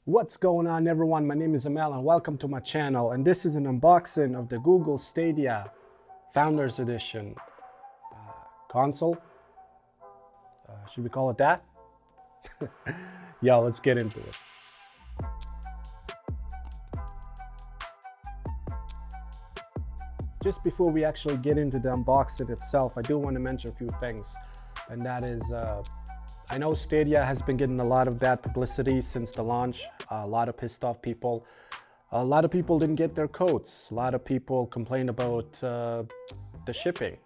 What's going on, everyone? My name is Amal and welcome to my channel, and this is an unboxing of the Google Stadia Founders Edition console. Should we call it that? Yeah, let's get into it. Just before we actually get into the unboxing itself, I do want to mention a few things, and that is I know Stadia has been getting a lot of bad publicity since the launch. A lot of pissed off people. A lot of people didn't get their codes. A lot of people complained about the shipping.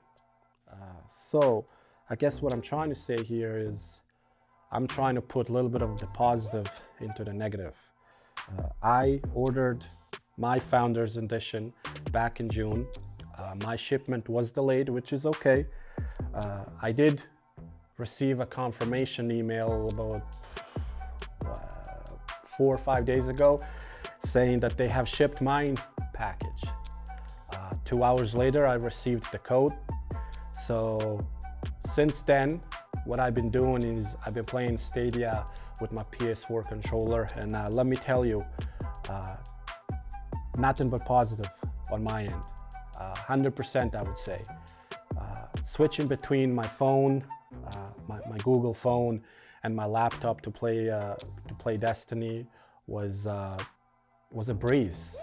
So I guess what I'm trying to say here is I'm trying to put a little bit of the positive into the negative. I ordered my Founders Edition back in June. My shipment was delayed, which is okay. I did receive a confirmation email about 4 or 5 days ago saying that they have shipped my package. 2 hours later, I received the code. So since then, what I've been doing is I've been playing Stadia with my PS4 controller, and let me tell you, nothing but positive on my end. 100% I would say. Switching between my phone, my Google phone, and my laptop to play Destiny was a breeze.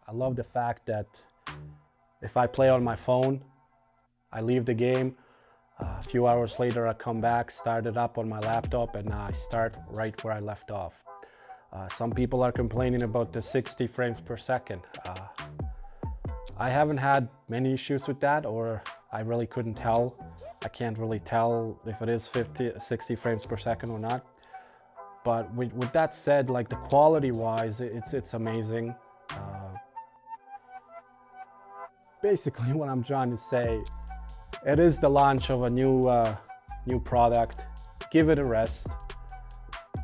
I love the fact that if I play on my phone, I leave the game. A few hours later, I come back, start it up on my laptop, and I start right where I left off. Some people are complaining about the 60 frames per second. I haven't had many issues with that, or I really couldn't tell. I can't really tell if it is 60 frames per second or not. But with that said, like the quality wise, it's amazing. Basically what I'm trying to say, it is the launch of a new product. Give it a rest.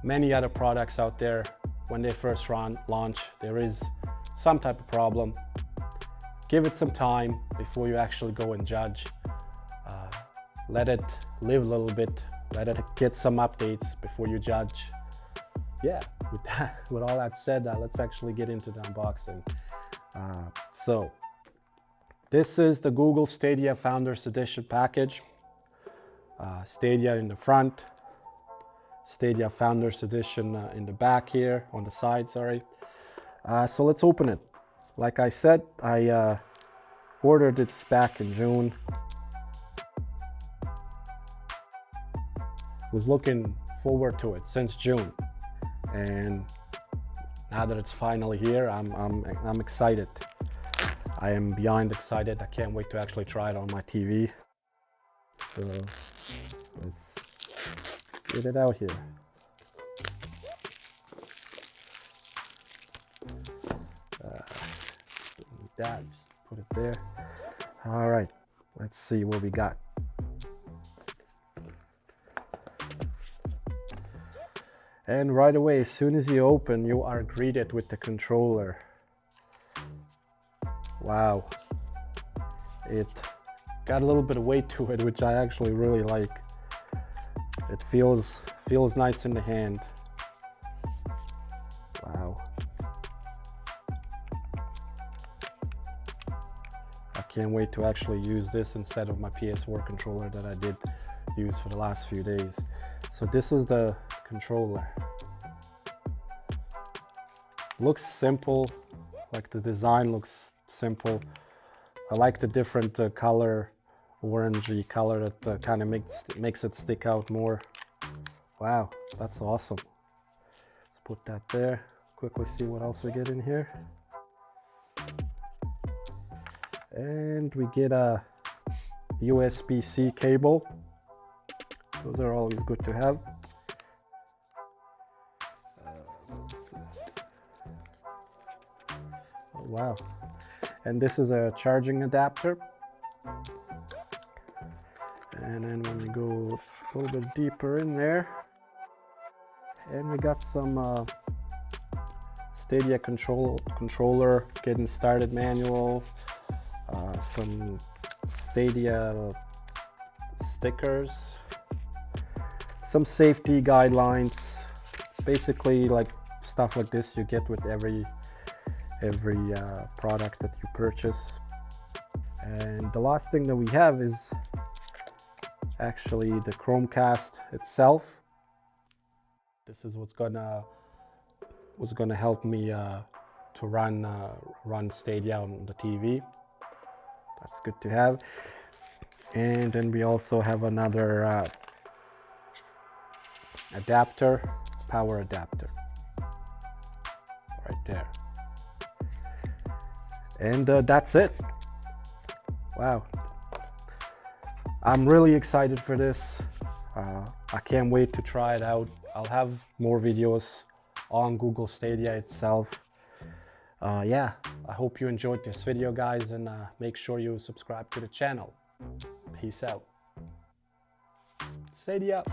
Many other products out there, when they first launch, there is some type of problem. Give it some time before you actually go and judge. Let it live a little bit. Let it get some updates before you judge. Yeah, with all that said, let's actually get into the unboxing. So this is the Google Stadia Founders Edition package. Stadia in the front, Stadia Founders Edition in the back here, on the side, sorry. So let's open it. Like I said, I ordered this back in June. Was looking forward to it since June, and now that it's finally here, I'm excited. I am beyond excited. I can't wait to actually try it on my TV. So let's get it out here. Don't need that, just put it there. All right, let's see what we got. And right away, as soon as you open, you are greeted with the controller. Wow. It got a little bit of weight to it, which I actually really like. It feels nice in the hand. Wow. I can't wait to actually use this instead of my PS4 controller that I did use for the last few days. So this is the controller. Looks simple, like the design looks simple. I like the different color, orangey color that kind of makes it stick out more. Wow, that's awesome. Let's put that there. Quickly see what else we get in here. And we get a USB-C cable. Those are always good to have. What's this? Oh, wow. And this is a charging adapter. And then when we go a little bit deeper in there, and we got some Stadia controller getting started manual, some Stadia stickers, some safety guidelines, basically like stuff like this you get with every product that you purchase. And the last thing that we have is actually the Chromecast itself. This is what's gonna help me to run Stadia on the TV. That's good to have. And then we also have another adapter, power adapter, right there. And that's it. Wow, I'm really excited for this. I can't wait to try it out. I'll have more videos on Google Stadia itself. Yeah, I hope you enjoyed this video, guys, and make sure you subscribe to the channel. Peace out. Stadia.